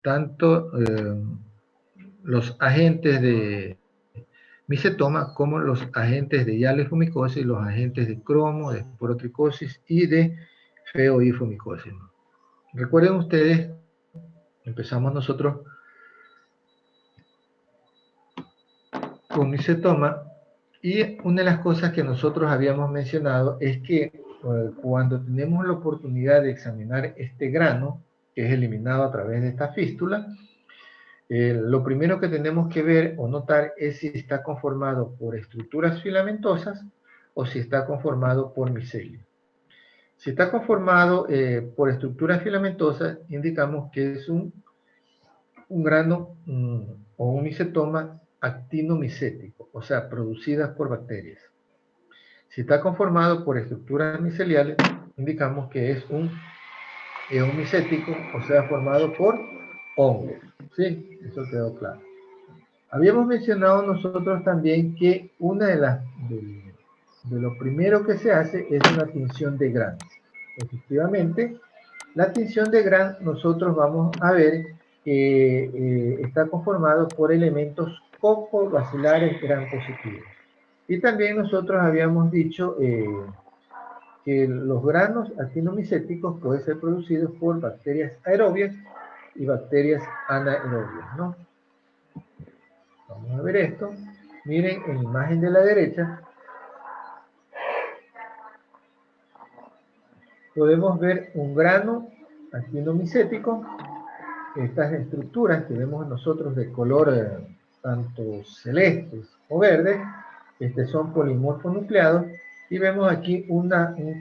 tanto los agentes de micetoma como los agentes de hialefumicosis, los agentes de cromo, de porotricosis y de feoifomicosis. Recuerden ustedes, empezamos nosotros con micetoma y una de las cosas que nosotros habíamos mencionado es que cuando tenemos la oportunidad de examinar este grano, que es eliminado a través de esta fístula, lo primero que tenemos que ver o notar es si está conformado por estructuras filamentosas o si está conformado por micelio. Si está conformado por estructuras filamentosas, indicamos que es un grano o un micetoma actinomicético, o sea, producidas por bacterias. Si está conformado por estructuras miceliales, indicamos que es un eumicético, o sea, formado por hongos. ¿Sí? Eso quedó claro. Habíamos mencionado nosotros también que una de lo primero que se hace es una tinción de Gram. Efectivamente, la tinción de Gram nosotros vamos a ver que está conformado por elementos cocobacilares Gram positivos. Y también nosotros habíamos dicho que los granos actinomicéticos pueden ser producidos por bacterias aerobias y bacterias anaerobias, ¿no? Vamos a ver esto. Miren en la imagen de la derecha, podemos ver un grano actinomicético. Estas estructuras que vemos nosotros de color tanto celestes o verde, son polimorfonucleados, y vemos aquí un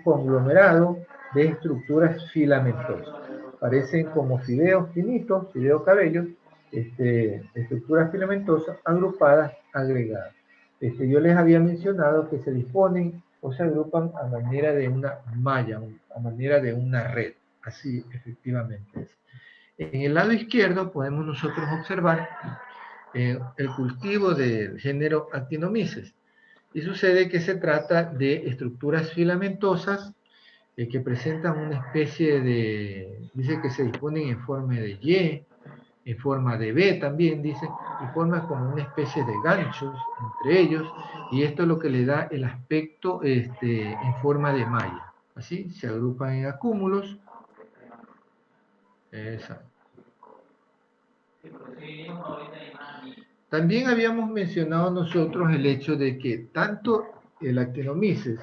conglomerado de estructuras filamentosas. Parecen como fideos finitos, fideos cabellos, estructuras filamentosas agrupadas, agregadas. Yo les había mencionado que se disponen o se agrupan a manera de una malla, a manera de una red. Así efectivamente es. En el lado izquierdo podemos nosotros observar el cultivo del género Actinomyces. Y sucede que se trata de estructuras filamentosas que presentan una especie de, dice que se disponen en forma de Y, en forma de B también, dice, y forman como una especie de ganchos entre ellos, y esto es lo que le da el aspecto en forma de malla. Así, se agrupan en acúmulos. Exacto. También habíamos mencionado nosotros el hecho de que tanto el actinomyces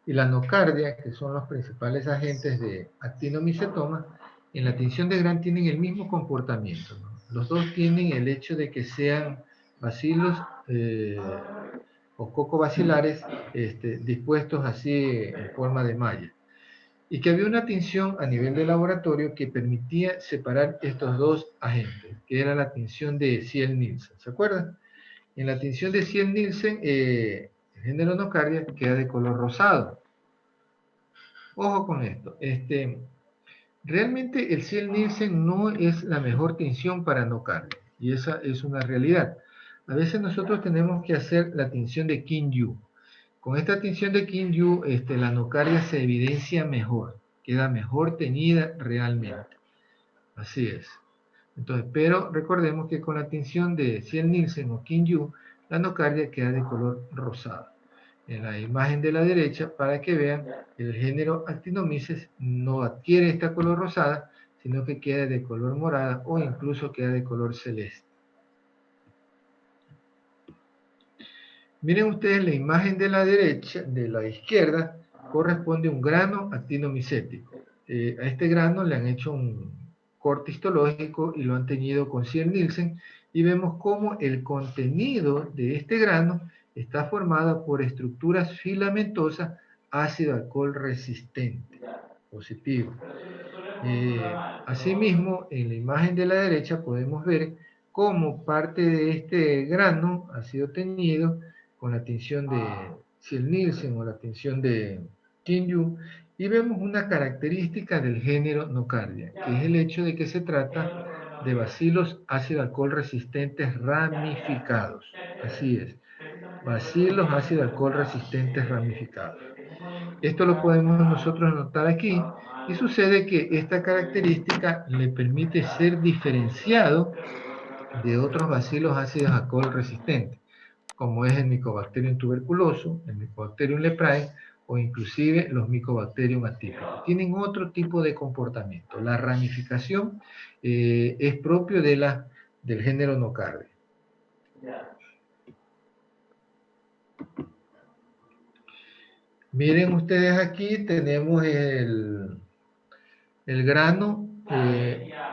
y la nocardia, que son los principales agentes de actinomicetoma, en la tinción de Gram tienen el mismo comportamiento, ¿no? Los dos tienen el hecho de que sean bacilos o cocobacilares dispuestos así en forma de malla. Y que había una tinción a nivel de laboratorio que permitía separar estos dos agentes, que era la tinción de Ziel-Nielsen. ¿Se acuerdan? En la tinción de Ziel-Nielsen, el género nocardia queda de color rosado. Ojo con esto. Realmente el Ziel-Nielsen no es la mejor tinción para nocardia, y esa es una realidad. A veces nosotros tenemos que hacer la tinción de Kim-Yu. Con esta tinción de Kim-Yu, la nocardia se evidencia mejor, queda mejor teñida realmente. Así es. Entonces, pero recordemos que con la tinción de Ziel-Nielsen o Kim-Yu, la nocardia queda de color rosado. En la imagen de la derecha, para que vean, el género Actinomyces no adquiere esta color rosada, sino que queda de color morada o incluso queda de color celeste. Miren ustedes la imagen de la derecha, de la izquierda, corresponde a un grano actinomicético. A este grano le han hecho un corte histológico y lo han teñido con Ziel-Nielsen, y vemos cómo el contenido de este grano está formado por estructuras filamentosas ácido alcohol resistente, positivo. Asimismo, en la imagen de la derecha podemos ver cómo parte de este grano ha sido teñido con la tinción de Ziel-Nielsen o la tinción de Kim-Yu, y vemos una característica del género nocardia, que es el hecho de que se trata de bacilos ácido alcohol resistentes ramificados. Así es, bacilos ácido alcohol resistentes ramificados. Esto lo podemos nosotros notar aquí Y sucede que esta característica le permite ser diferenciado de otros bacilos ácidos alcohol resistentes, como es el Mycobacterium tuberculoso, el Mycobacterium leprae o inclusive los Mycobacterium atípicos. Tienen otro tipo de comportamiento. La ramificación es propio del género Nocardia. Miren ustedes aquí, tenemos el grano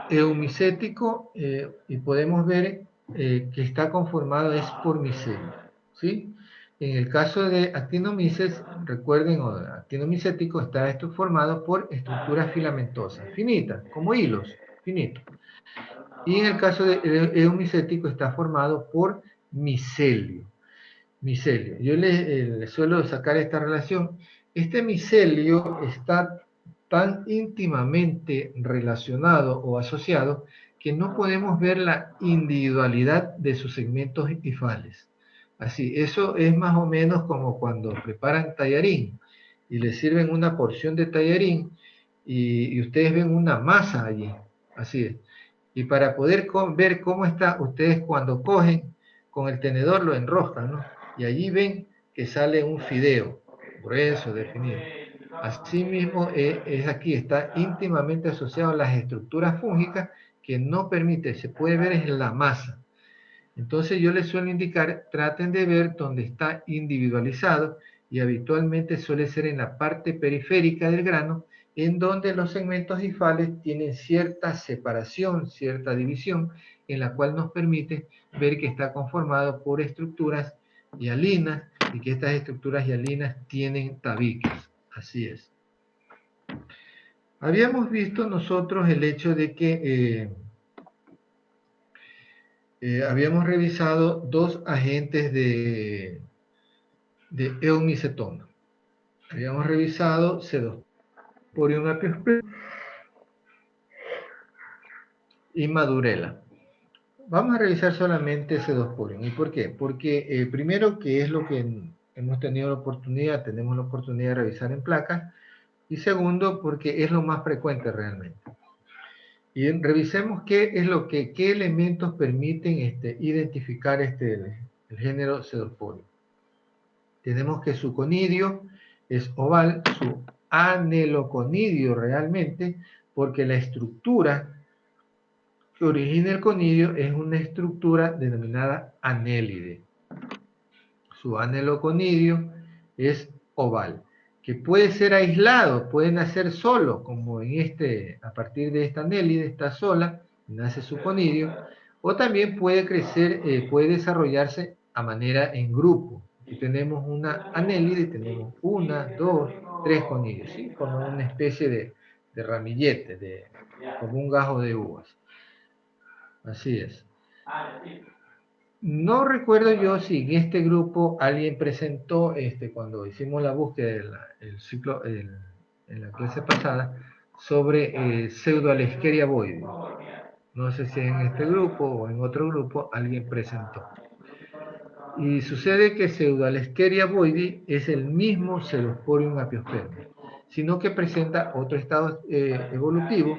eumicético y podemos ver que está conformado es por micelio, ¿sí? En el caso de actinomyces, recuerden, actinomicético está esto formado por estructuras filamentosas, finitas, como hilos, finitos. Y en el caso de eumicético está formado por micelio. Micelio. Yo le suelo sacar esta relación. Este micelio está tan íntimamente relacionado o asociado que no podemos ver la individualidad de sus segmentos hifales. Así, eso es más o menos como cuando preparan tallarín y le sirven una porción de tallarín y ustedes ven una masa allí. Así es. Y para poder ver cómo está, ustedes cuando cogen con el tenedor lo enroscan, ¿no? Y allí ven que sale un fideo grueso, definido. Asimismo, es aquí, está íntimamente asociado a las estructuras fúngicas que no permite, se puede ver en la masa. Entonces yo les suelo indicar, traten de ver dónde está individualizado y habitualmente suele ser en la parte periférica del grano, en donde los segmentos hifales tienen cierta separación, cierta división, en la cual nos permite ver que está conformado por estructuras hialinas y que estas estructuras hialinas tienen tabiques. Así es. Habíamos visto nosotros el hecho de que habíamos revisado dos agentes de eumicetona. Habíamos revisado Pseudosporium apiospermum y Madurella. Vamos a revisar solamente Pseudosporium. ¿Y por qué? Porque primero que es lo que hemos tenido la oportunidad, tenemos la oportunidad de revisar en placas, y segundo porque es lo más frecuente realmente. Y revisemos qué elementos permiten identificar el género Pseudosporium. Tenemos que su conidio es oval, su aneloconidio realmente, porque la estructura que origina el conidio es una estructura denominada anélide. Su aneloconidio es oval, que puede ser aislado, puede nacer solo, como a partir de esta anélide, está sola, nace su conidio, o también puede crecer, puede desarrollarse a manera en grupo. Aquí tenemos una anélide, tenemos una, dos, tres conidios, ¿sí? Como una especie de ramillete, como un gajo de uvas. Así es. No recuerdo yo si en este grupo alguien presentó, cuando hicimos la búsqueda del ciclo, en la clase pasada, sobre Pseudoalescheria boydii. No sé si en este grupo o en otro grupo alguien presentó. Y sucede que Pseudoalescheria boydii es el mismo Pseudosporium apiospermum, sino que presenta otro estado evolutivo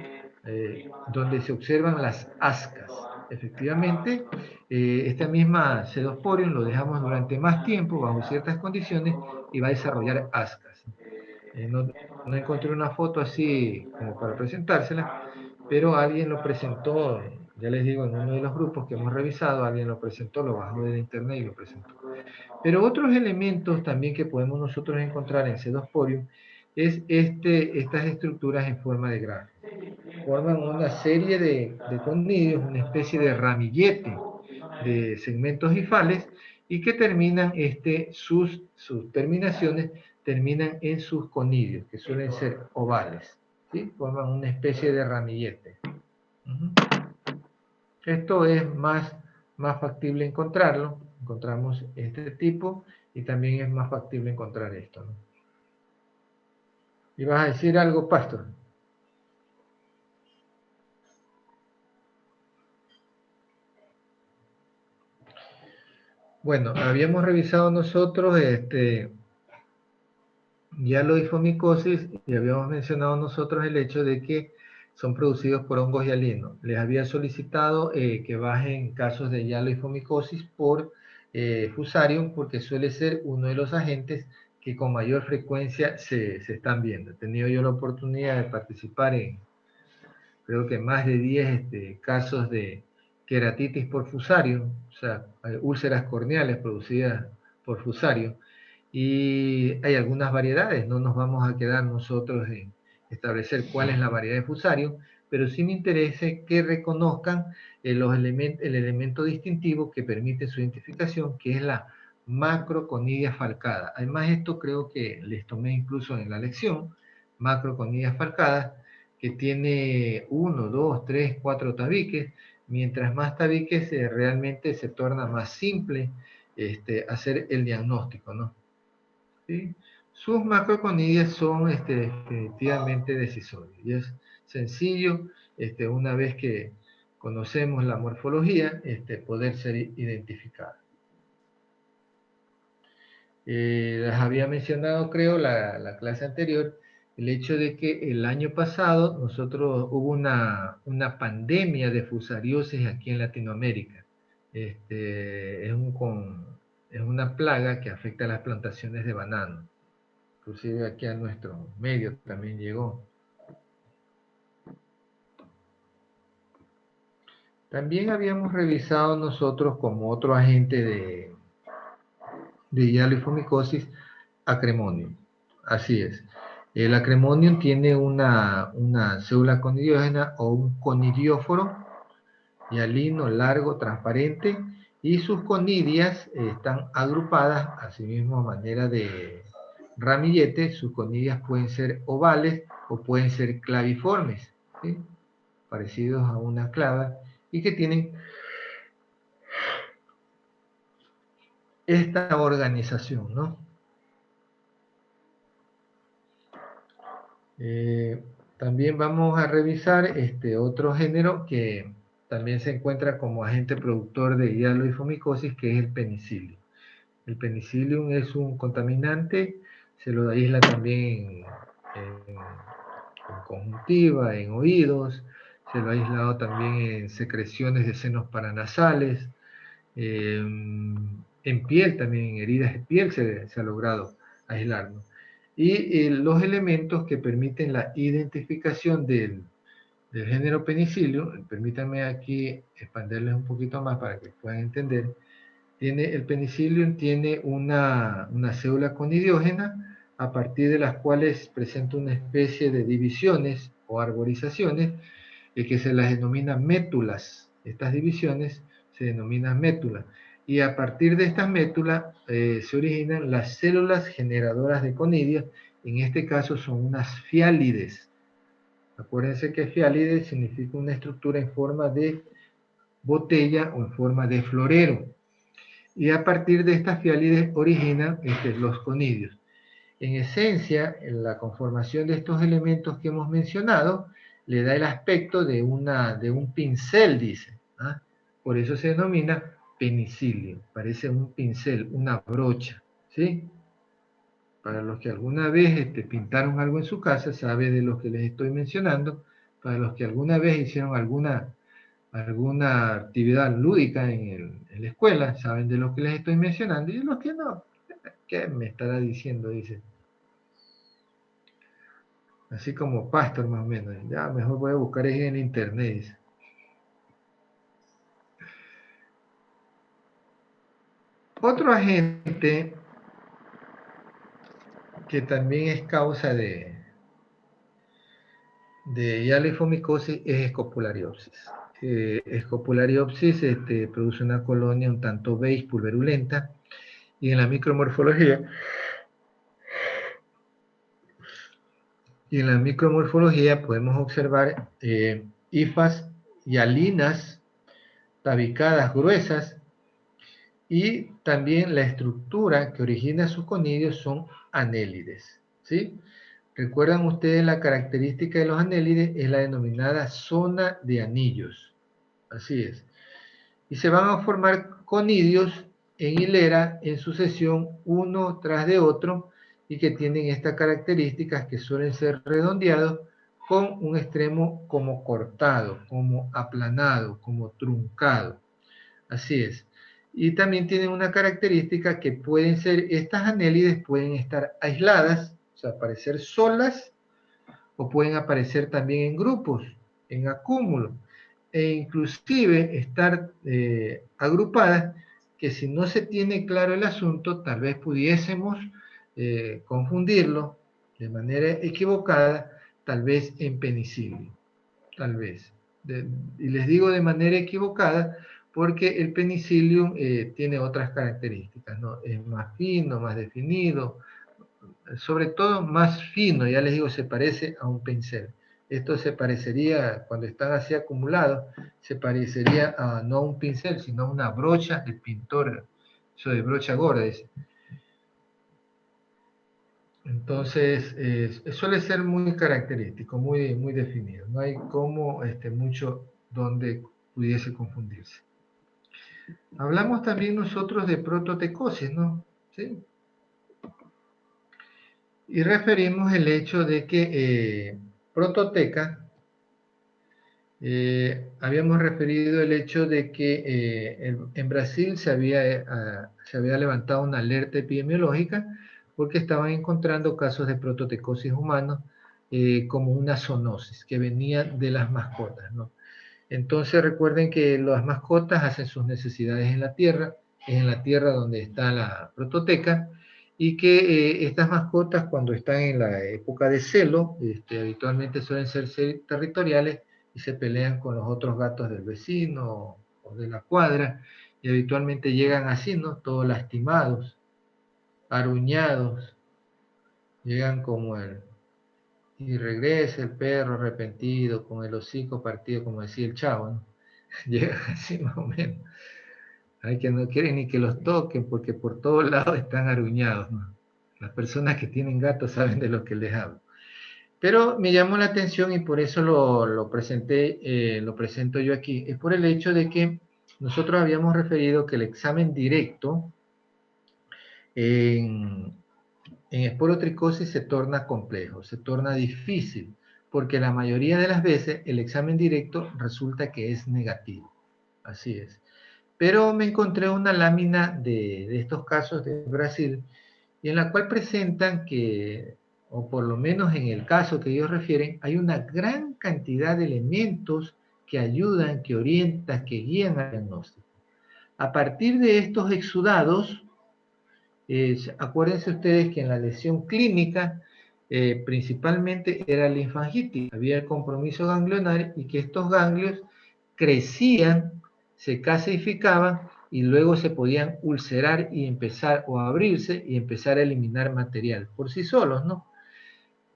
donde se observan las ascas. Efectivamente, esta misma Pseudosporium lo dejamos durante más tiempo bajo ciertas condiciones y va a desarrollar ascas. No encontré una foto así como para presentársela, pero alguien lo presentó, ya les digo, en uno de los grupos que hemos revisado, alguien lo presentó, lo bajó de internet y lo presentó. Pero otros elementos también que podemos nosotros encontrar en Pseudosporium es estas estructuras en forma de grano. Forman una serie de conidios, una especie de ramillete de segmentos hifales y que terminan, sus terminaciones terminan en sus conidios, que suelen ser ovales, ¿sí? Forman una especie de ramillete. Esto es más factible encontrarlo, encontramos este tipo y también es más factible encontrar esto, ¿no? ¿Y vas a decir algo, Pastor? Bueno, habíamos revisado nosotros hialoifomicosis, y habíamos mencionado nosotros el hecho de que son producidos por hongos hialinos. Les había solicitado que bajen casos de hialoifomicosis por Fusarium, porque suele ser uno de los agentes que con mayor frecuencia se están viendo. He tenido yo la oportunidad de participar en, creo que más de 10 casos de queratitis por Fusarium, o sea, úlceras corneales producidas por Fusarium, y hay algunas variedades, no nos vamos a quedar nosotros en establecer cuál es la variedad de Fusarium, pero sí me interesa que reconozcan el elemento distintivo que permite su identificación, que es la macroconidia falcada. Además, esto creo que les tomé incluso en la lección, macroconidia falcada, que tiene 1, 2, 3, 4 tabiques. Mientras más tabiques, realmente se torna más simple hacer el diagnóstico, ¿no? ¿Sí? Sus macroconidias son definitivamente decisorias. Y es sencillo, una vez que conocemos la morfología, poder ser identificada. Les había mencionado, creo, la clase anterior, el hecho de que el año pasado nosotros hubo una pandemia de fusariosis aquí en Latinoamérica. Es una plaga que afecta a las plantaciones de banano. Inclusive aquí a nuestro medio también llegó. También habíamos revisado nosotros como otro agente de hialoifomicosis Acremonium. Así es. El Acremonium tiene una célula conidiógena o un conidióforo hialino largo, transparente, y sus conidias están agrupadas, asimismo a manera de ramillete. Sus conidias pueden ser ovales o pueden ser claviformes, ¿sí? Parecidos a una clava, y que tienen esta organización, ¿no? También vamos a revisar otro género que también se encuentra como agente productor de hialoifomicosis, que es el penicilio. El penicillium es un contaminante, se lo aísla también en conjuntiva, en oídos, se lo ha aislado también en secreciones de senos paranasales, en piel también, en heridas de piel se ha logrado aislarlo. Y los elementos que permiten la identificación del género Penicillium, permítanme aquí expandirles un poquito más para que puedan entender. El Penicillium tiene una célula conidiógena, a partir de las cuales presenta una especie de divisiones o arborizaciones, que se las denomina métulas. Estas divisiones se denominan métulas. Y a partir de estas métulas se originan las células generadoras de conidias. En este caso son unas fiálides. Acuérdense que fiálide significa una estructura en forma de botella o en forma de florero. Y a partir de estas fiálides originan los conidios. En esencia, la conformación de estos elementos que hemos mencionado le da el aspecto de un pincel, dice. ¿Ah? Por eso se denomina penicilio. Parece un pincel, una brocha. ¿Sí? Para los que alguna vez pintaron algo en su casa, sabe de lo que les estoy mencionando. Para los que alguna vez hicieron alguna actividad lúdica en la escuela, saben de lo que les estoy mencionando. Y los que no, ¿qué me estará diciendo? Dice. Así como pastor más o menos. Ya mejor voy a buscar en internet. Dice. Otro agente que también es causa de hialoifomicosis es escopulariopsis. Escopulariopsis produce una colonia un tanto beige pulverulenta, y en la micromorfología podemos observar hifas hialinas tabicadas gruesas, y también la estructura que origina sus conidios son anélides, ¿sí? ¿Recuerdan ustedes la característica de los anélides? Es la denominada zona de anillos. Así es. Y se van a formar conidios en hilera, en sucesión, uno tras de otro, y que tienen estas características que suelen ser redondeados con un extremo como cortado, como aplanado, como truncado. Así es. Y también tienen una característica que pueden ser, estas anélides pueden estar aisladas, o sea, aparecer solas, o pueden aparecer también en grupos, en acúmulo, e inclusive estar agrupadas, que si no se tiene claro el asunto, tal vez pudiésemos confundirlo de manera equivocada, tal vez en penicilio, tal vez. Y les digo de manera equivocada porque el penicillium tiene otras características, ¿no? Es más fino, más definido, sobre todo más fino, ya les digo, se parece a un pincel. Esto se parecería, cuando están así acumulados, se parecería a, no a un pincel, sino a una brocha del pintor, eso de brocha gorda. Entonces, suele ser muy característico, muy, muy definido. No hay como mucho donde pudiese confundirse. Hablamos también nosotros de prototecosis, ¿no? ¿Sí? Y referimos el hecho de que prototeca, habíamos referido el hecho de que en Brasil se había levantado una alerta epidemiológica porque estaban encontrando casos de prototecosis humanos como una zoonosis que venía de las mascotas, ¿no? Entonces recuerden que las mascotas hacen sus necesidades en la tierra, es en la tierra donde está la prototeca, y que estas mascotas cuando están en la época de celo, habitualmente suelen ser territoriales y se pelean con los otros gatos del vecino o de la cuadra, y habitualmente llegan así, ¿no? Todos lastimados, aruñados, llegan como y regresa el perro arrepentido, con el hocico partido, como decía el chavo, ¿no? Llega así más o menos. Hay que no quieren ni que los toquen porque por todos lados están aruñados, ¿no? Las personas que tienen gatos saben de lo que les hablo. Pero me llamó la atención y por eso lo presenté, lo presento yo aquí. Es por el hecho de que nosotros habíamos referido que el examen directo en, en esporotricosis se torna complejo, se torna difícil, porque la mayoría de las veces el examen directo resulta que es negativo. Así es. Pero me encontré una lámina de estos casos de Brasil, y en la cual presentan que, o por lo menos en el caso que ellos refieren, hay una gran cantidad de elementos que ayudan, que orientan, que guían al diagnóstico. A partir de estos exudados, acuérdense ustedes que en la lesión clínica principalmente era linfangitis, había el compromiso ganglionar y que estos ganglios crecían, se calcificaban y luego se podían ulcerar y empezar o a abrirse y empezar a eliminar material por sí solos, ¿no?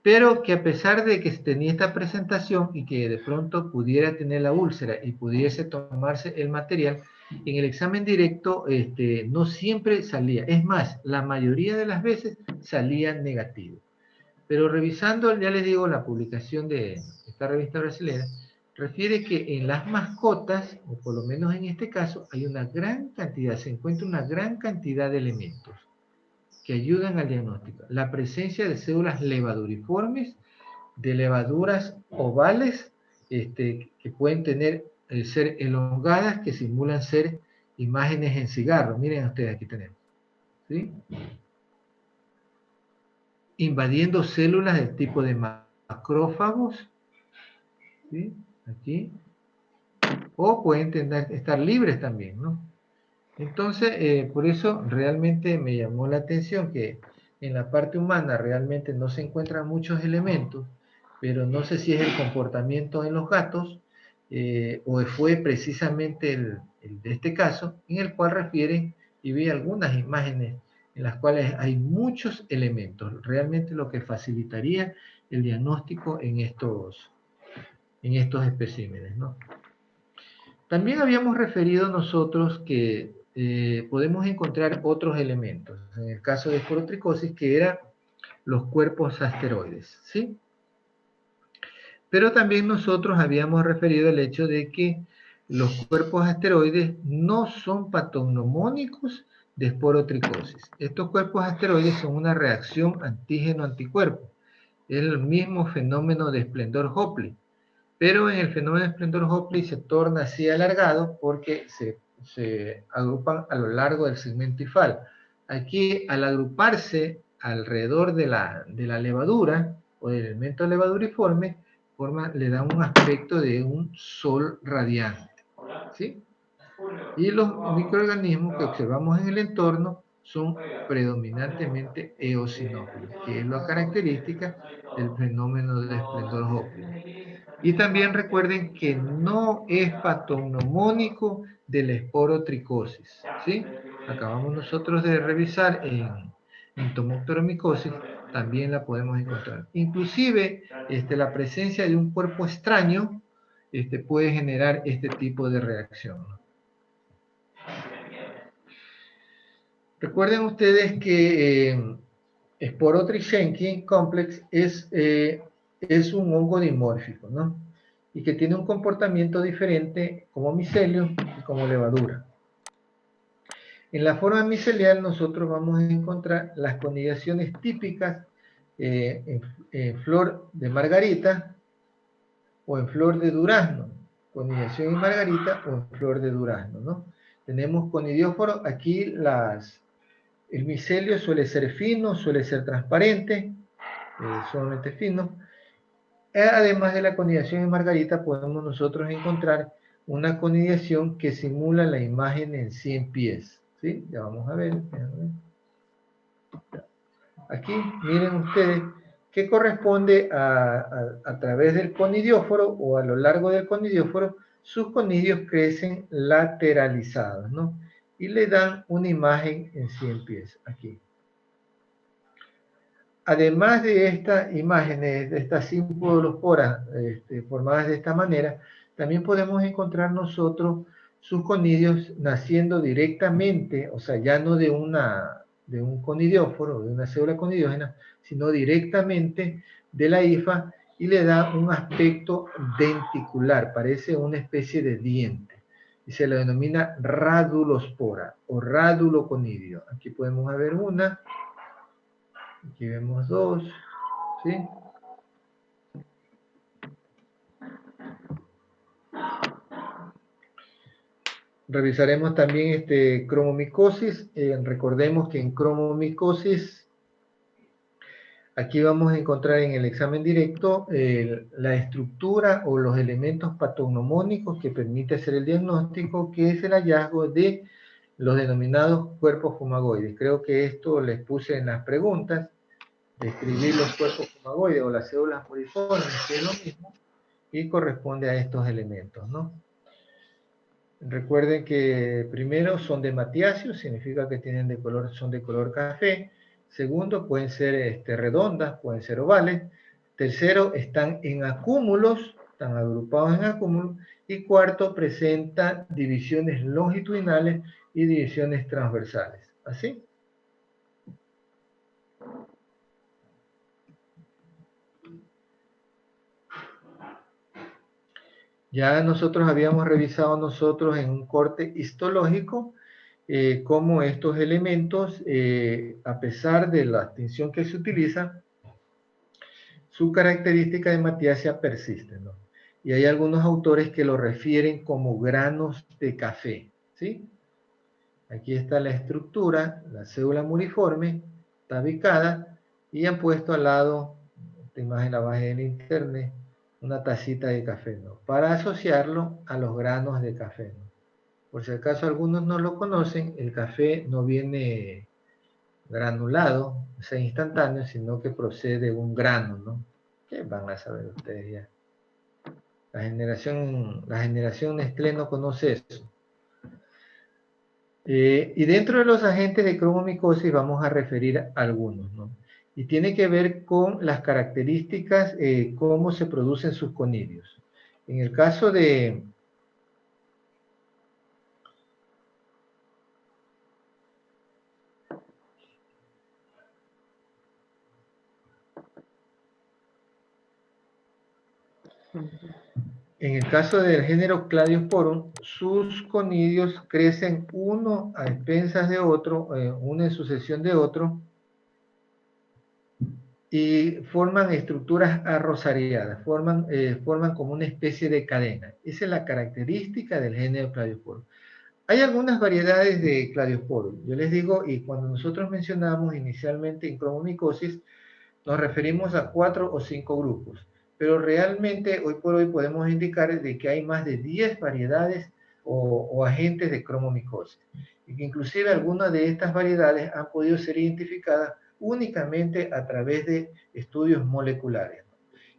Pero que a pesar de que tenía esta presentación y que de pronto pudiera tener la úlcera y pudiese tomarse el material, en el examen directo no siempre salía. Es más, la mayoría de las veces salía negativo. Pero revisando, ya les digo, la publicación de esta revista brasileña, refiere que en las mascotas, o por lo menos en este caso, hay una gran cantidad, se encuentra una gran cantidad de elementos que ayudan al diagnóstico. La presencia de células levaduriformes, de levaduras ovales, que pueden ser elongadas, que simulan ser imágenes en cigarro. Miren ustedes, aquí tenemos. ¿Sí? Invadiendo células del tipo de macrófagos, ¿sí? Aquí. O pueden estar libres también, ¿no? Entonces, por eso realmente me llamó la atención que en la parte humana realmente no se encuentran muchos elementos, pero no sé si es el comportamiento en los gatos o fue precisamente el de este caso, en el cual refieren y vi algunas imágenes en las cuales hay muchos elementos, realmente lo que facilitaría el diagnóstico en estos especímenes, ¿no? También habíamos referido nosotros que podemos encontrar otros elementos, en el caso de esporotricosis, que eran los cuerpos asteroides, ¿sí? Pero también nosotros habíamos referido el hecho de que los cuerpos asteroides no son patognomónicos de esporotricosis. Estos cuerpos asteroides son una reacción antígeno-anticuerpo. Es el mismo fenómeno de Esplendor-Hoppley, pero en el fenómeno de Esplendor-Hoppley se torna así alargado porque se agrupan a lo largo del segmento ifal. Aquí, al agruparse alrededor de la levadura o del elemento levaduriforme, le da un aspecto de un sol radiante, ¿sí? Y los microorganismos que observamos en el entorno son predominantemente eosinófilos, que es la característica del fenómeno de Esplendor-Hoppley. Y también recuerden que no es patognomónico de la esporotricosis, ¿sí? Acabamos nosotros de revisar en entomoctoromicosis, también la podemos encontrar. Inclusive, la presencia de un cuerpo extraño puede generar este tipo de reacción, ¿no? Recuerden ustedes que Sporotrichensky complex es un hongo dimórfico, ¿no? Y que tiene un comportamiento diferente como micelio y como levadura. En la forma micelial nosotros vamos a encontrar las conidaciones típicas en flor de margarita o en flor de durazno, conidación en margarita o en flor de durazno, ¿no? Tenemos conidióforo, aquí el micelio suele ser fino, suele ser transparente, sumamente fino. Además de la conidación en margarita, podemos nosotros encontrar una conidación que simula la imagen en 100 pies. ¿Sí? Ya vamos a ver. Aquí, miren ustedes, que corresponde a través del conidióforo o a lo largo del conidióforo, sus conidios crecen lateralizados, ¿no? Y le dan una imagen en 100 pies, aquí. Además de estas imágenes, de estas simpulosporas formadas de esta manera, también podemos encontrar nosotros sus conidios naciendo directamente, o sea, ya no de un conidióforo, de una célula conidiógena, sino directamente de la hifa y le da un aspecto denticular, parece una especie de diente. Y se le denomina radulospora o raduloconidio. Aquí podemos ver una. Aquí vemos dos, ¿sí? Revisaremos también cromomicosis. Recordemos que en cromomicosis, aquí vamos a encontrar en el examen directo la estructura o los elementos patognomónicos que permite hacer el diagnóstico, que es el hallazgo de los denominados cuerpos fumagoides. Creo que esto les puse en las preguntas, describir los cuerpos fumagoides o las células puriformes, que es lo mismo, y corresponde a estos elementos, ¿no? Recuerden que primero son de Matiacio, significa que son de color café. Segundo, pueden ser redondas, pueden ser ovales. Tercero, están en acúmulos, están agrupados en acúmulos. Y cuarto, presenta divisiones longitudinales y divisiones transversales. ¿Así? Ya nosotros habíamos revisado en un corte histológico cómo estos elementos, a pesar de la extinción que se utiliza, su característica de matiacia persiste, ¿no? Y hay algunos autores que lo refieren como granos de café, ¿sí? Aquí está la estructura, la célula muriforme, tabicada, y han puesto al lado, esta imagen la bajé en internet, una tacita de café, ¿no? Para asociarlo a los granos de café, ¿no? Por si acaso algunos no lo conocen, el café no viene granulado, o sea, instantáneo, sino que procede de un grano, ¿no? ¿Qué van a saber ustedes ya? La generación Nestlé no conoce eso. Y dentro de los agentes de cromomicosis vamos a referir algunos, ¿no? Y tiene que ver con las características, cómo se producen sus conidios. En el caso de... En el caso del género Cladiosporum, sus conidios crecen uno a expensas de otro, uno en sucesión de otro, y forman estructuras arrozariadas, forman como una especie de cadena. Esa es la característica del género Cladiosporum. Hay algunas variedades de Cladiosporum. Yo les digo, y cuando nosotros mencionamos inicialmente en cromomicosis, nos referimos a 4 o 5 grupos, pero realmente hoy por hoy podemos indicar de que hay más de 10 variedades o agentes de cromomicosis, y que inclusive algunas de estas variedades han podido ser identificadas únicamente a través de estudios moleculares.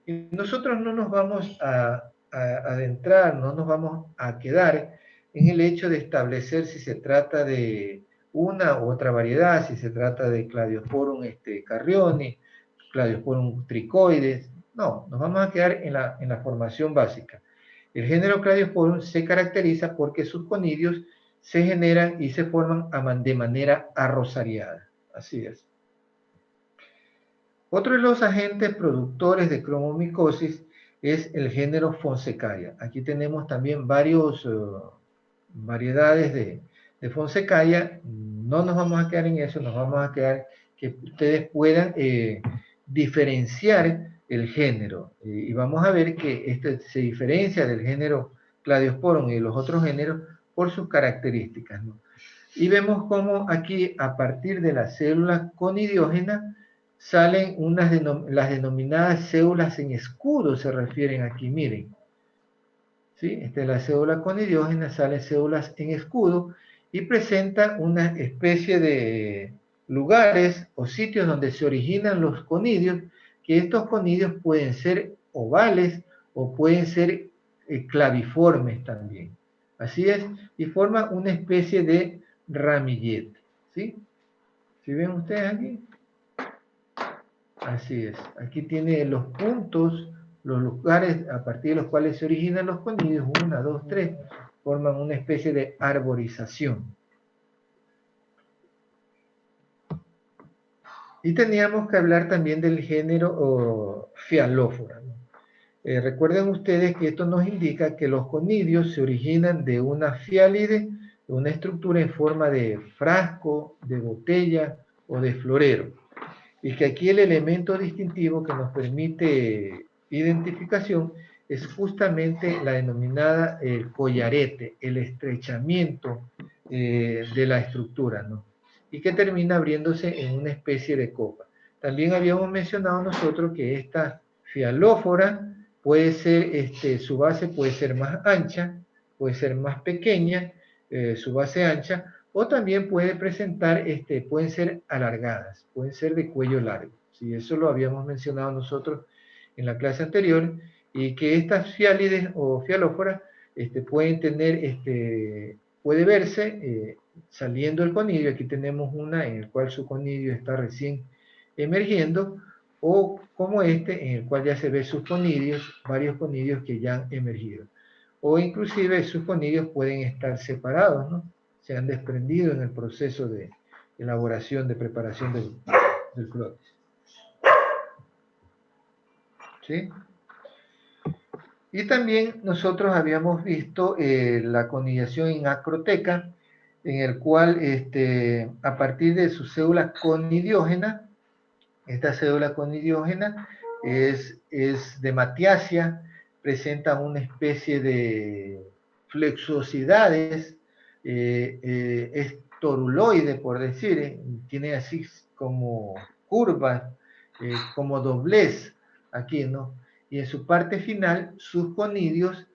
Y nosotros no nos vamos a adentrar, no nos vamos a quedar en el hecho de establecer si se trata de una u otra variedad, si se trata de Cladiosporum carrioni, Cladiosporum tricoides. No, nos vamos a quedar en la formación básica. El género Cladiosporum se caracteriza porque sus conidios se generan y se forman de manera arrozariada. Así es. Otro de los agentes productores de cromomicosis es el género Fonsecaria. Aquí tenemos también varias variedades de Fonsecaria. No nos vamos a quedar en eso, nos vamos a quedar que ustedes puedan diferenciar el género. Y vamos a ver que este se diferencia del género Cladiosporum y de los otros géneros por sus características, ¿no? Y vemos cómo aquí, a partir de la célula conidiógena, salen las denominadas células en escudo, se refieren aquí, miren. ¿Sí? Esta es la célula conidiógena, salen células en escudo y presenta una especie de lugares o sitios donde se originan los conidios, que estos conidios pueden ser ovales o pueden ser claviformes también. Así es, y forman una especie de ramillete. ¿Sí? ¿Sí ven ustedes aquí? Así es. Aquí tiene los puntos, los lugares a partir de los cuales se originan los conidios, 1, 2, 3, forman una especie de arborización. Y teníamos que hablar también del género Phyalophora, ¿no? Recuerden ustedes que esto nos indica que los conidios se originan de una fiálide, de una estructura en forma de frasco, de botella o de florero. Y que aquí el elemento distintivo que nos permite identificación es justamente la denominada el collarete, el estrechamiento de la estructura, ¿no? Y que termina abriéndose en una especie de copa. También habíamos mencionado nosotros que esta fialófora puede ser, su base puede ser más ancha, puede ser más pequeña, su base ancha, o también puede presentar, pueden ser alargadas, pueden ser de cuello largo. ¿Sí? Eso lo habíamos mencionado nosotros en la clase anterior, y que estas fiálides o fialóforas pueden tener, puede verse saliendo el conidio. Aquí tenemos una en el cual su conidio está recién emergiendo, o como en el cual ya se ve sus conidios, varios conidios que ya han emergido. O inclusive sus conidios pueden estar separados, ¿no? Se han desprendido en el proceso de elaboración, de preparación del clotis. ¿Sí? Y también nosotros habíamos visto la conidiación en acroteca, en el cual a partir de su célula conidiógena, esta célula conidiógena es de matiacia, presenta una especie de flexosidades, es toruloide, por decir, tiene así como curvas, como doblez aquí, ¿no? Y en su parte final, sus conidios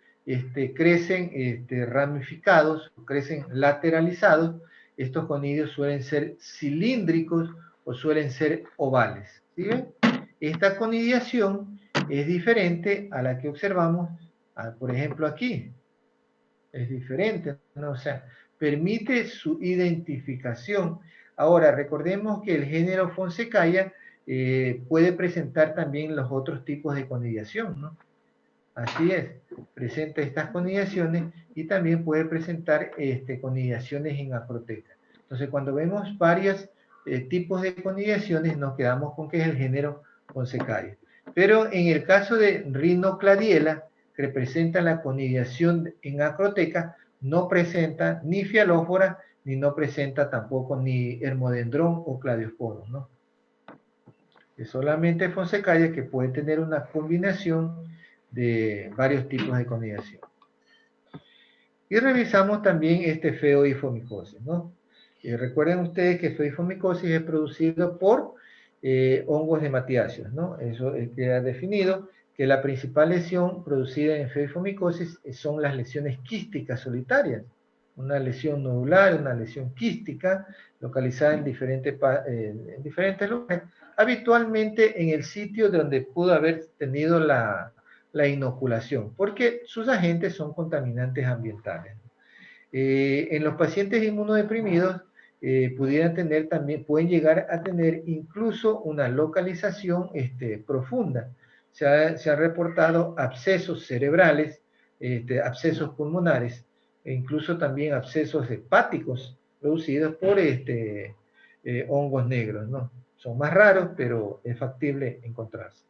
crecen ramificados, crecen lateralizados. Estos conidios suelen ser cilíndricos o suelen ser ovales. ¿Sí ven? Esta conidiación es diferente a la que observamos, por ejemplo, aquí. Es diferente, ¿no? O sea, permite su identificación. Ahora, recordemos que el género Fonsecaia puede presentar también los otros tipos de conidiación, ¿no? Así es, presenta estas conidiaciones y también puede presentar conidiaciones en acroteca. Entonces, cuando vemos varios tipos de conidiaciones, nos quedamos con que es el género Fonsecaia. Pero en el caso de Rhinocladiela, que representan la conidiación en acroteca, no presenta ni fialófora, ni no presenta tampoco ni hermodendrón o cladiosporos, ¿no? Es solamente Fonsecaria que puede tener una combinación de varios tipos de conidiación. Y revisamos también este feoifomicosis, ¿no? Recuerden ustedes que feoifomicosis es producido por hongos de matiáceos, ¿no? Eso queda definido, que la principal lesión producida en feoifomicosis son las lesiones quísticas solitarias, una lesión nodular, una lesión quística, localizada en diferentes lugares, habitualmente en el sitio donde pudo haber tenido la inoculación, porque sus agentes son contaminantes ambientales. En los pacientes inmunodeprimidos pueden llegar a tener incluso una localización profunda. Se han reportado abscesos cerebrales, abscesos pulmonares, e incluso también abscesos hepáticos producidos por hongos negros, ¿no? Son más raros, pero es factible encontrarse.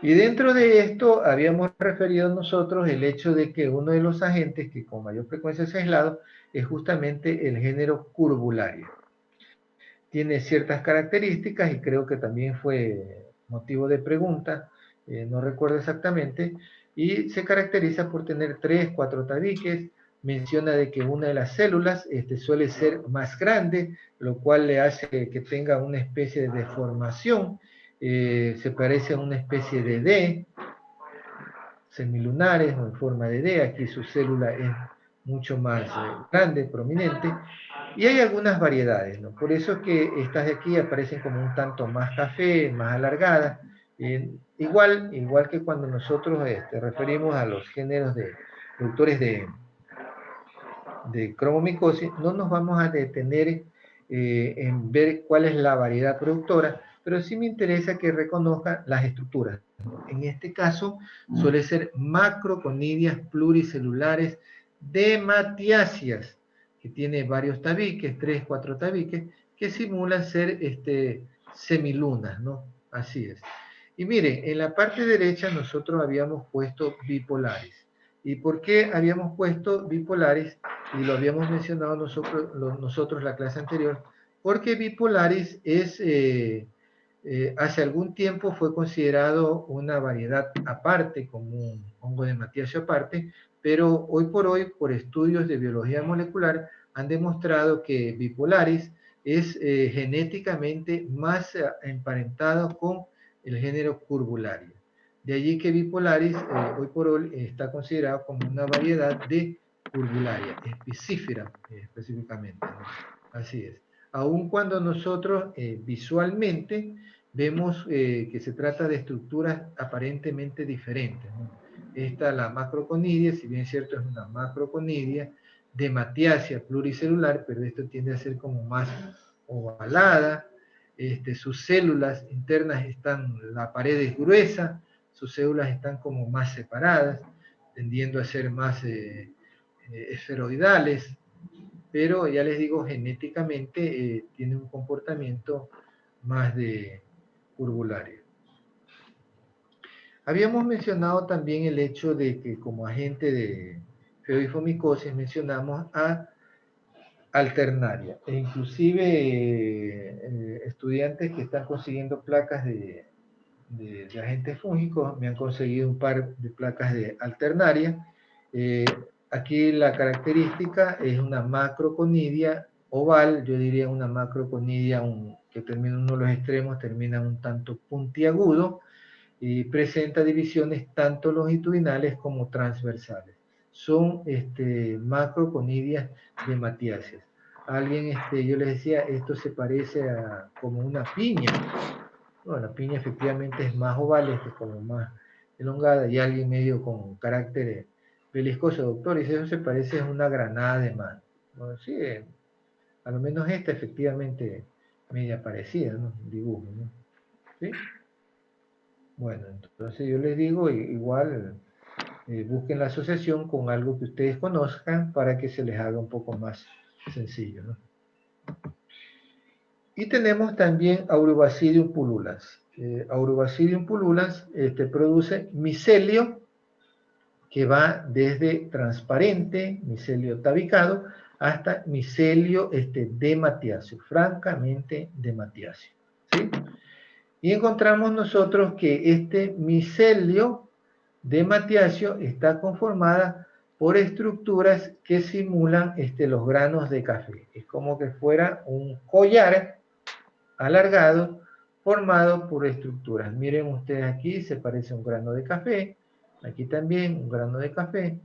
Y dentro de esto habíamos referido nosotros el hecho de que uno de los agentes que con mayor frecuencia es aislado es justamente el género Curbularia. Tiene ciertas características y creo que también fue motivo de pregunta, no recuerdo exactamente, y se caracteriza por tener 3, 4 tabiques. Menciona de que una de las células suele ser más grande, lo cual le hace que tenga una especie de deformación. Se parece a una especie de D, semilunares o en forma de D. Aquí su célula es mucho más grande, prominente, y hay algunas variedades, ¿no? Por eso es que estas de aquí aparecen como un tanto más café, más alargadas, igual que cuando nosotros referimos a los géneros de productores de cromomicosis, no nos vamos a detener en ver cuál es la variedad productora, pero sí me interesa que reconozcan las estructuras. En este caso, suele ser macroconidias pluricelulares de matiáceas, que tiene varios tabiques, 3, 4 tabiques, que simulan ser semilunas, ¿no? Así es. Y miren, en la parte derecha nosotros habíamos puesto bipolares. ¿Y por qué habíamos puesto bipolares? Y lo habíamos mencionado nosotros la clase anterior, porque bipolaris hace algún tiempo fue considerado una variedad aparte, como un hongo de matiáceo aparte, pero hoy por hoy, por estudios de biología molecular, han demostrado que bipolaris es genéticamente más emparentado con el género Curbularia. De allí que bipolaris hoy por hoy está considerado como una variedad de Curbularia, específica específicamente, ¿no? Así es. Aun cuando nosotros visualmente vemos que se trata de estructuras aparentemente diferentes, ¿no? Esta, la macroconidia, si bien es cierto, es una macroconidia de matiácea pluricelular, pero esto tiende a ser como más ovalada. Sus células internas la pared es gruesa, sus células están como más separadas, tendiendo a ser más esferoidales, pero ya les digo, genéticamente tiene un comportamiento más de curbulario. Habíamos mencionado también el hecho de que como agente de feoifomicosis mencionamos a alternaria, e inclusive estudiantes que están consiguiendo placas de agentes fúngicos me han conseguido un par de placas de alternaria. Aquí la característica es una macroconidia oval, yo diría una macroconidia que termina uno de los extremos, termina un tanto puntiagudo y presenta divisiones tanto longitudinales como transversales. Son macroconidias de matiáceas. Alguien, yo les decía, esto se parece a como una piña. Bueno, la piña efectivamente es más oval, es como más elongada, y alguien medio con carácter beliscoso, doctor, y eso se parece a una granada de mano. Bueno, sí, a lo menos esta efectivamente media parecida, ¿no? Dibujo, ¿no? ¿Sí? Bueno, entonces yo les digo, igual busquen la asociación con algo que ustedes conozcan para que se les haga un poco más sencillo, ¿no? Y tenemos también Aurobacidium pullulans. Aurobacillium pullulans produce micelio que va desde transparente, micelio tabicado, hasta micelio dematiacio, francamente dematiacio. ¿Sí? Y encontramos nosotros que este micelio dematiacio está conformada por estructuras que simulan los granos de café. Es como que fuera un collar alargado formado por estructuras. Miren ustedes aquí, se parece a un grano de café, aquí también un grano de café,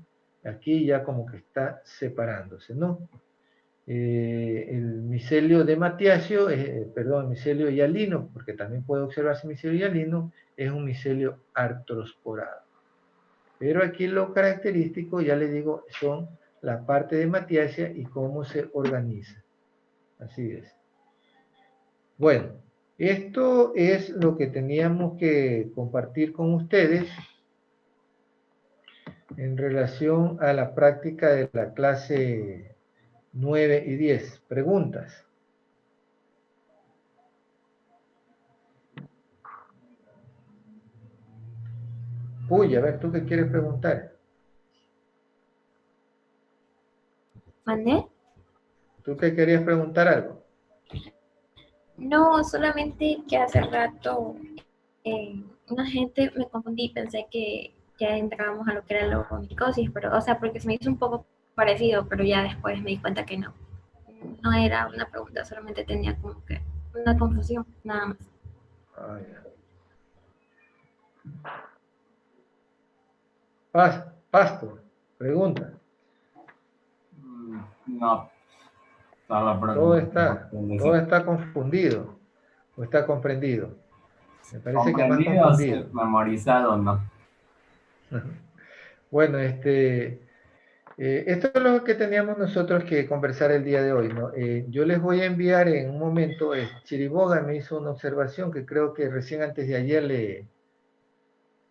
aquí ya como que está separándose, ¿no? El micelio de Matiacio, perdón, el micelio hialino, porque también puede observarse micelio hialino, es un micelio artrosporado. Pero aquí lo característico, ya les digo, son la parte de Matiacia y cómo se organiza. Así es. Bueno, esto es lo que teníamos que compartir con ustedes en relación a la práctica de la clase 9 y 10. Preguntas. Uy, a ver, ¿tú qué quieres preguntar? ¿Mandé? ¿Tú qué querías preguntar algo? No, solamente que hace rato una gente me confundí, pensé que ya entrábamos a lo que era la onicosis, pero, o sea, porque se me hizo un poco parecido, pero ya después me di cuenta que no. No era una pregunta, solamente tenía como que una confusión, nada más. Ah, ya. Pasto, pregunta. No, solo Todo pregunta. está confundido o está comprendido. Me parece que más Comprendido, sí, confundido. memorizado, no. Bueno, esto es lo que teníamos nosotros que conversar el día de hoy, ¿no? Yo les voy a enviar en un momento, Chiriboga me hizo una observación que creo que recién antes de ayer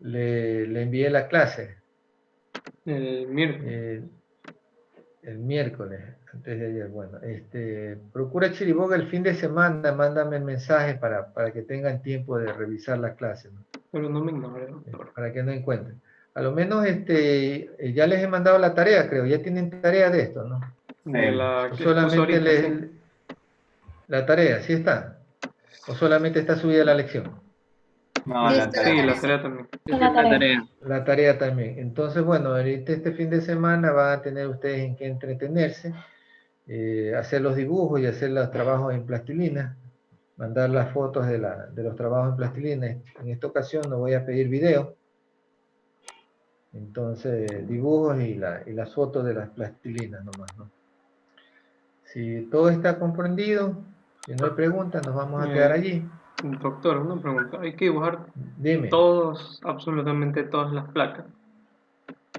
le envié la clase. El miércoles. El miércoles, antes de ayer. Bueno, procura Chiriboga el fin de semana, mándame el mensaje para que tengan tiempo de revisar la clase, ¿no? Pero no me ignore, doctor. Para que no encuentren. A lo menos ya les he mandado la tarea, creo. Ya tienen tarea de esto, ¿no? De la O que expuso solamente ahorita, sí. la tarea, ¿sí está? O solamente está subida la lección. No, Sí, la está Sí, tarea. la tarea también. en la tarea. La tarea también. Entonces, bueno, ahorita este fin de semana van a tener ustedes en qué entretenerse, hacer los dibujos y hacer los trabajos en plastilina, mandar las fotos de los trabajos en plastilina. En esta ocasión no voy a pedir video. Entonces, dibujos y las fotos de las plastilinas nomás, ¿no? Si todo está comprendido, si no hay preguntas, nos vamos a quedar allí. Doctor, una pregunta. Hay que dibujar Dime. todos, absolutamente todas las placas.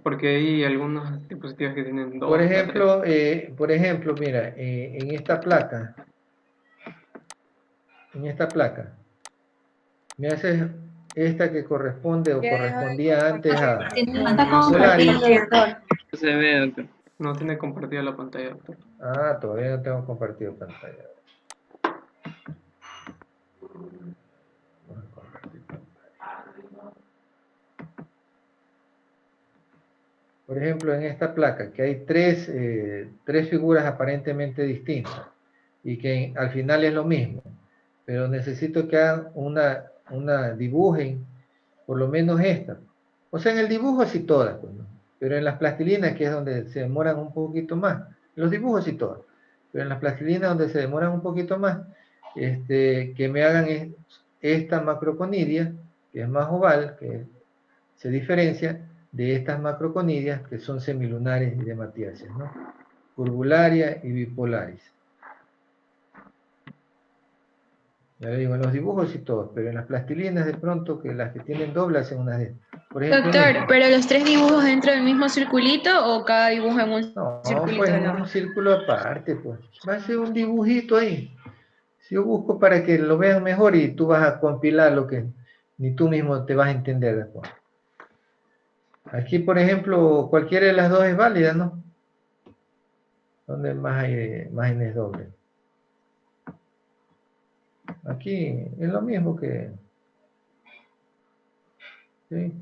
Porque hay algunos dispositivos que tienen dos hasta tres. Por ejemplo, mira, en esta placa, me haces esta que corresponde o correspondía antes a No está Polaris. compartiendo, doctor. Se ve, doctor. No tiene compartida la pantalla, doctor. Ah, todavía no tengo compartido pantalla. Por ejemplo, en esta placa, que hay tres figuras aparentemente distintas y que al final es lo mismo, pero necesito que hagan dibujen por lo menos esta. O sea, en el dibujo sí todas, pues, ¿no? Pero en las plastilinas, que es donde se demoran un poquito más, los dibujos sí todas, pero en las plastilinas donde se demoran un poquito más, que me hagan esta macroconidia, que es más oval, que se diferencia de estas macroconidias que son semilunares y de matiáceas, ¿no? Curvularia y bipolaris. Ya le digo, en los dibujos y todo, pero en las plastilinas de pronto, que las que tienen doble hacen unas de... Por ejemplo, Doctor, ¿pero los tres dibujos dentro del mismo circulito o cada dibujo en un no, circulito pues de en lado? un círculo aparte, pues. Va a ser un dibujito ahí. Si yo busco para que lo vean mejor y tú vas a compilar lo que ni tú mismo te vas a entender después. Aquí, por ejemplo, cualquiera de las dos es válida, ¿no? ¿Dónde más hay imágenes dobles? Aquí es lo mismo que ¿Sí?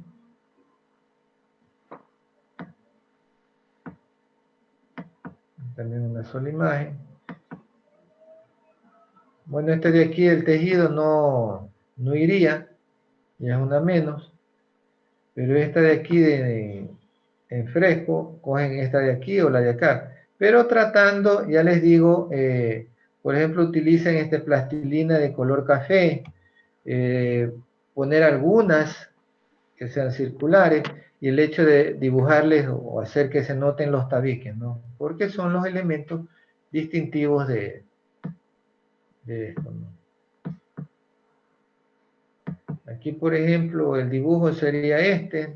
También una sola imagen. Bueno, este de aquí, el tejido, no iría, ya es una menos, pero esta de aquí en fresco, cogen esta de aquí o la de acá. Pero tratando, ya les digo, por ejemplo, utilicen plastilina de color café, poner algunas que sean circulares, y el hecho de dibujarles o hacer que se noten los tabiques, ¿no? Porque son los elementos distintivos de esto, ¿no? Aquí, por ejemplo, el dibujo sería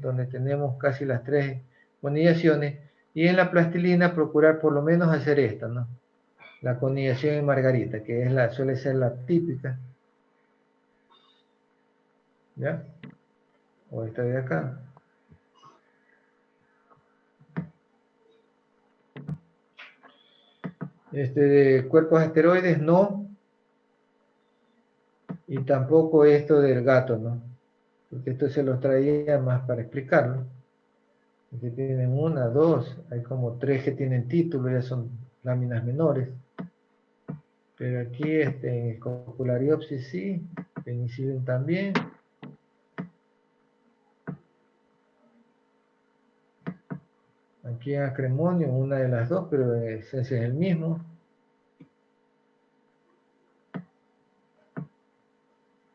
donde tenemos casi las 3 conillaciones, y en la plastilina procurar por lo menos hacer esta, ¿no? La conillación en margarita, que es suele ser la típica, ¿ya? O esta de acá. De cuerpos asteroides, no. Y tampoco esto del gato, ¿no? Porque esto se los traía más para explicarlo. Aquí tienen 1, 2, hay como 3 que tienen título, ya son láminas menores. Pero aquí Scopulariopsis sí, Penicillium también. Aquí en Acremonium, una de las dos, pero ese es el mismo.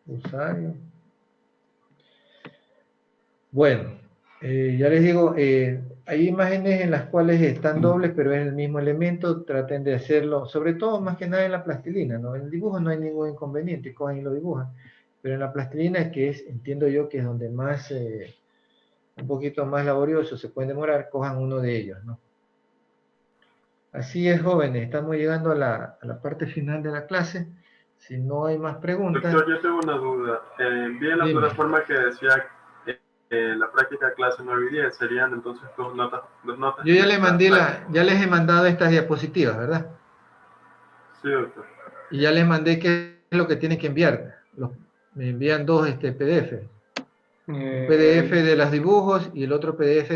Usario. Bueno, ya les digo, hay imágenes en las cuales están dobles, pero es el mismo elemento. Traten de hacerlo, sobre todo más que nada en la plastilina, ¿no? En el dibujo no hay ningún inconveniente, cogen y lo dibujan. Pero en la plastilina, que entiendo yo que es donde más, un poquito más laborioso, se pueden demorar, cojan uno de ellos, ¿no? Así es, jóvenes, estamos llegando a la parte final de la clase. Si no hay más preguntas... Doctor, yo tengo una duda. Vi en la plataforma que decía la práctica clase 9 y 10 serían entonces dos notas. Yo ya les he mandado estas diapositivas, ¿verdad? Sí, doctor. Y ya les mandé qué es lo que tienen que enviar. Me envían dos PDF. Un PDF de los dibujos y el otro PDF de